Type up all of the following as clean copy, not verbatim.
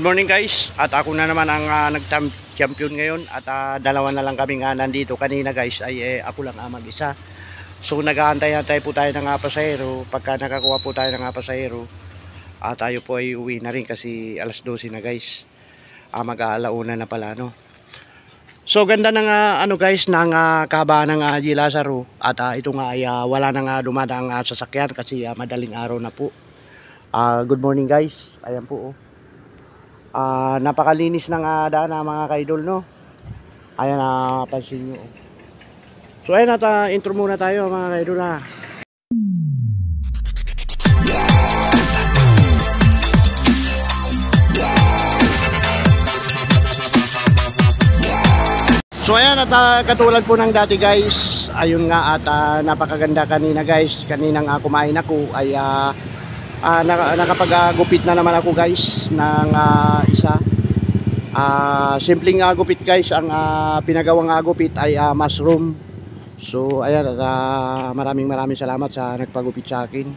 Good morning guys, at ako na naman ang nag-champion ngayon at dalawa na lang kami nandito. Kanina guys ay ako lang mag-isa. So nag-aantay-antay po tayo ng pasahero. Pagka nakakuha po tayo ng pasahero, tayo po ay uwi na rin kasi alas 12 na guys. Mag-aalauna na pala no. So ganda ng guys ng kahabaan ng G. Lazaro at ito nga ay wala na nga dumadaang sasakyan kasi madaling araw na po. Good morning guys, ayan po oh. Napakalinis ng daan mga kaidol no. Ayan pansin nyo. So ayan intro muna tayo mga kaidol So ayan katulad po ng dati guys. Ayun nga at napakaganda kanina guys. Kaninang kumain ako ay nakapag-gupit na naman ako guys ng isa. Simpleng gupit guys. Ang pinagawang gupit ay mushroom. So ayan maraming salamat sa nagpagupit sa akin.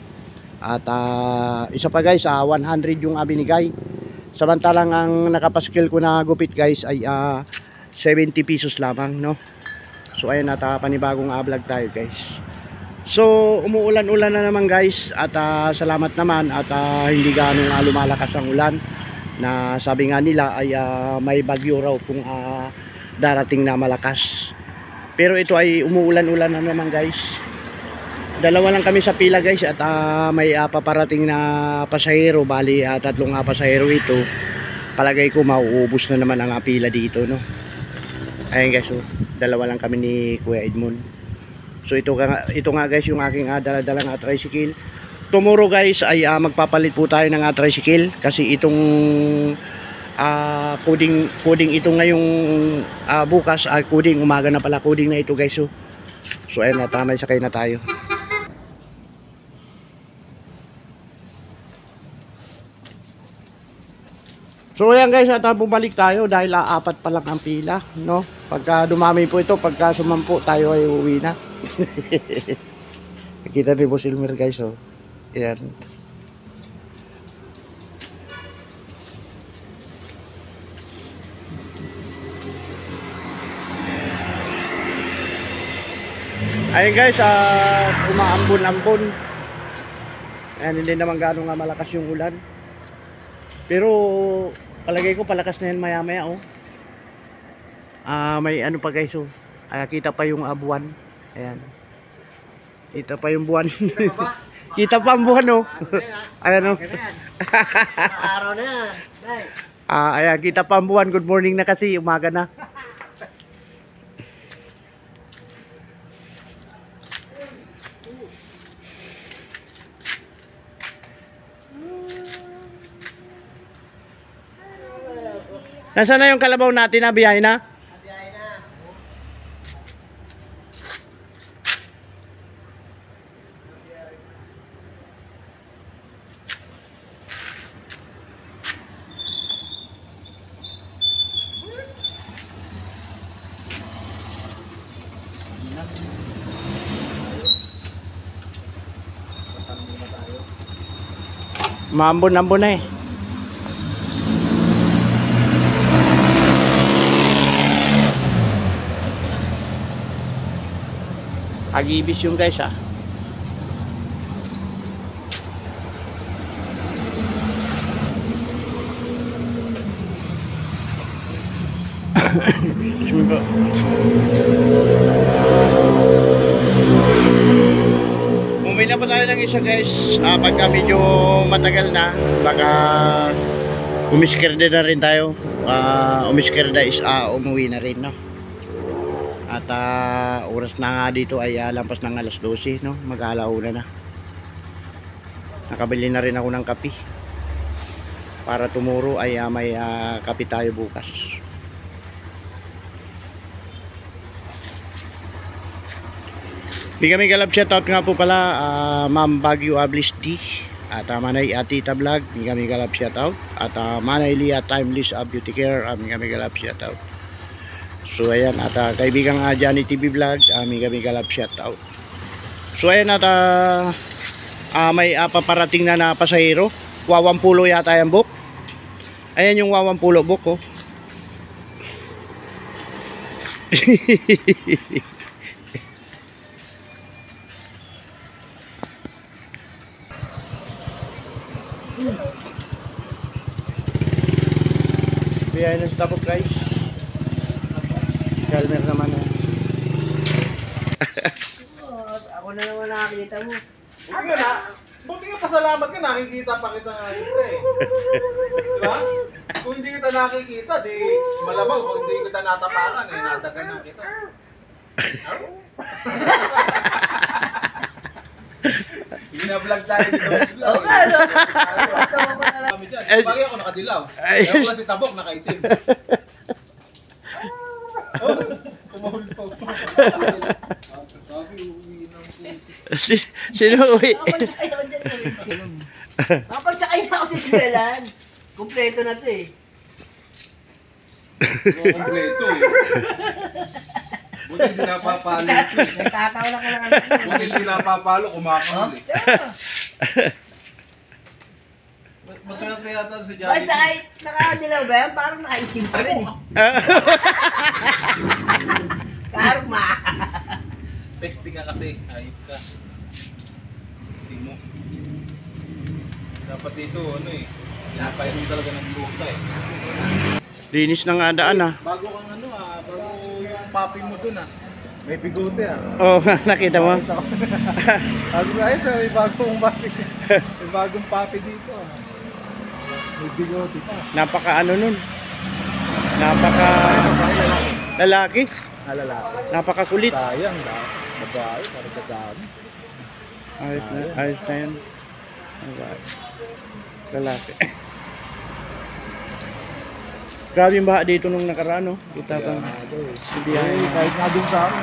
At isa pa guys 100 yung binigay. Samantalang ang nakapaskil ko na gupit guys ay 70 pesos lamang no. So ayan panibagong vlog tayo guys. So umuulan-ulan na naman guys at salamat naman at hindi ganong lumalakas ang ulan na sabi nga nila ay may bagyo raw kung darating na malakas. Pero ito ay umuulan-ulan na naman guys. Dalawa lang kami sa pila guys at may paparating na pasahero, bali tatlong pasahero ito. Palagay ko mauubos na naman ang pila dito no. Ayan guys, so, dalawa lang kami ni Kuya Edmond. So ito nga guys yung aking dala-dalang tricycle. Tomorrow guys ay magpapalit po tayo ng tricycle kasi itong coding ito ngayong bukas coding umaga na pala coding na ito guys. So ayan may sakay na tayo. So ayan guys at bumalik tayo dahil apat pa lang ang pila no. Pagka dumami po ito, pagka sumampo tayo ay uwi na. Nakita ni Boss Elmer guys oh. Ayan. Ayan guys umaambon-ambon. Ayan, hindi naman gano'ng malakas yung ulan. Pero palagay ko palakas na yan maya maya oh. May ano pa guys oh. Kita pa yung buwan. Ayan. Kita pa yung buwan. Kita pa ang buwan oh. Ayan oh. Araw na yan. Ayan, kita pa ang buwan. Good morning na kasi, umaga na. Nasaan na yung kalabaw natin na biyahe na? Biyahe na. Maambon-ambon na eh. Agibis yung guys Bumili pa tayo ng isa guys pagka medyo matagal na baka umiskerde na rin tayo. Umiskerde is umuwi na rin no. At oras na nga dito ay lampas ng alas 12 no, mag-alauna na. Nakabili na rin ako ng kape para tomorrow ay may kape tayo bukas. Bigami galab shoutout nga po pala Ma'am Baguio Ablis D at Manay Atita Vlog. Bigami galab shoutout at Manay Lia Timeless Beauty Care. Bigami galab shoutout. So ayan at kaibigang Johnny TV Vlog, kami galap shoutout. So ayan at may paparating na pasahero. 20 yata yung book. Ayan yung wawang pulo buk, oh. Biyay ng stabok, guys. Kalmer naman, eh. Ako na naman nakakita mo. Buti nga pasalamat ka, nakikita pa kita ngayon eh. Diba? Kung hindi kita nakikita, di malamang kung hindi kita natapakan eh, nataganan kita. Binablog tayo dito. Oo nga, no? Kami dyan. Bagay ako nakadilaw. Kaya ko si Tabok nakaitim. Kumahul po. Sino uwi? Nakapagsakay naman dyan. Nakapagsakay na ako sa eskwelahan. Kompleto na to eh. Kompleto eh. Buti hindi napapalo ito eh. Nagkataon ako lang. Buti hindi napapalo, kumakahol eh. Masaya pa yata si Johnny. Basta kahit nakakadilaw ba yan, parang nakaitim pa rin eh. Karma. Pesti ka kasi, ayip ka. Hindi mo. Dapat dito, ano eh, sinapainom talaga ng buka eh. Linis na nga daan, ah. Bago kang ano ah, bago yung papi mo dun ah. May bigote ah. Oh, nakita mo? Sabi ko ayun, may bagong papi. May bagong papi dito ah. May bigote pa. Napaka ano nun? Napaka lalaki. Lalaki. Napaka kulit. Sayang ba? Babae, para dadami. Ayos na yan. Lalaki. Grabe yung baha dito nung nakaraan, no? Kita pa. Hindi yan. Kahit nga dun sa amin.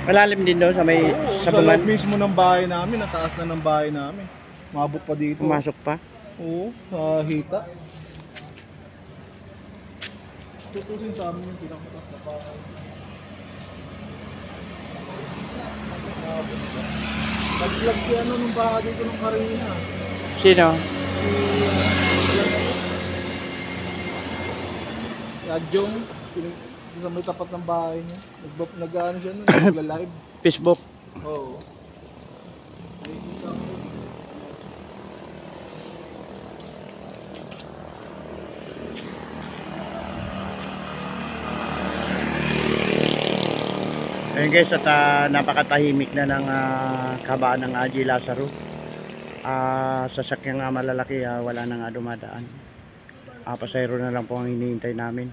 Malalim din doon sa may Sa sabungan. loob mismo ng bahay namin, nataas na ng bahay namin. Mabot pa dito. Pumasok pa. Oo, sa hita. Tutusin sa amin yung pinakamataas na bahay. Nag-vlog si ano nung bahay dito nung Karina. Sino? Si Adjong, sa may tapat ng bahay niya. Nag-ano siya nun, nagla-live. Facebook. Oo. Nakikita ko. Ayun guys, at napakatahimik na ng kabaan ng Aji Lazaro. Sasakyan nga malalaki, wala na nga dumadaan. Pasayro na lang po ang hinihintay namin.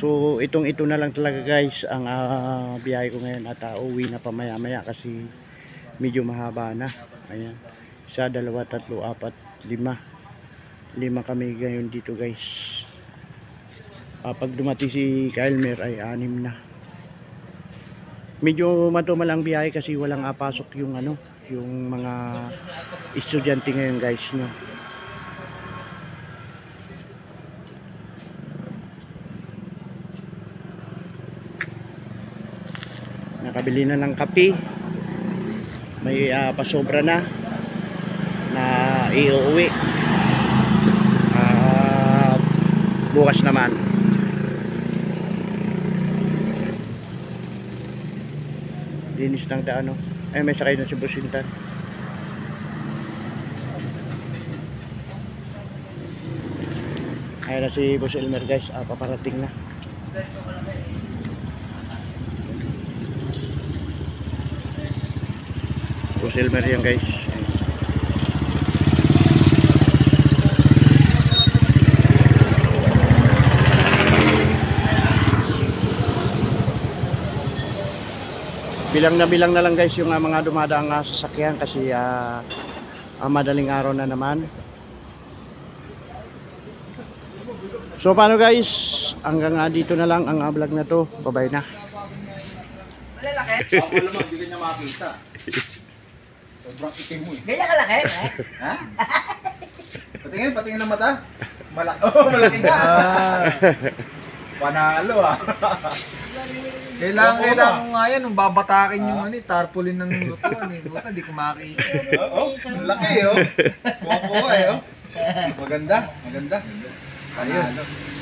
So ito na lang talaga guys ang biyahe ko ngayon, at uwi na pa maya maya kasi medyo mahaba na. Ayan, 1, 2, 3, 4, 5 kami ngayon dito guys. Pag dumating si Kailmer ay 6 na. Medyo matumal ang biyahe kasi walang pasok yung ano, yung mga estudyante ngayon guys, no. Nakabili na ng kape. May pasobra na iuwi. Bukas naman. Linis ng daan, no. Ay, may sakay na si Busintan. Ayan na si Boss Elmer guys, paparating na. Boss Elmer yan guys. Bilang na lang guys yung mga dumadaang sasakyan kasi madaling araw na naman. So paano guys, hanggang dito na lang ang vlog na to. Bye-bye na. Malalaki? Ako naman, hindi ka niya makita. Sobrang itim mo eh. Ganyan kalaki, eh? Ha? Patingin ng mata. Malaki ka. Panalo ah. Kailangan ko nga yan, nung babatakin yung tarpaulin ng lutuan eh. Buta, di ko makita. Oo, laki oh. Kuha-kuha eh oh. Maganda, maganda. Ayos. Panalo.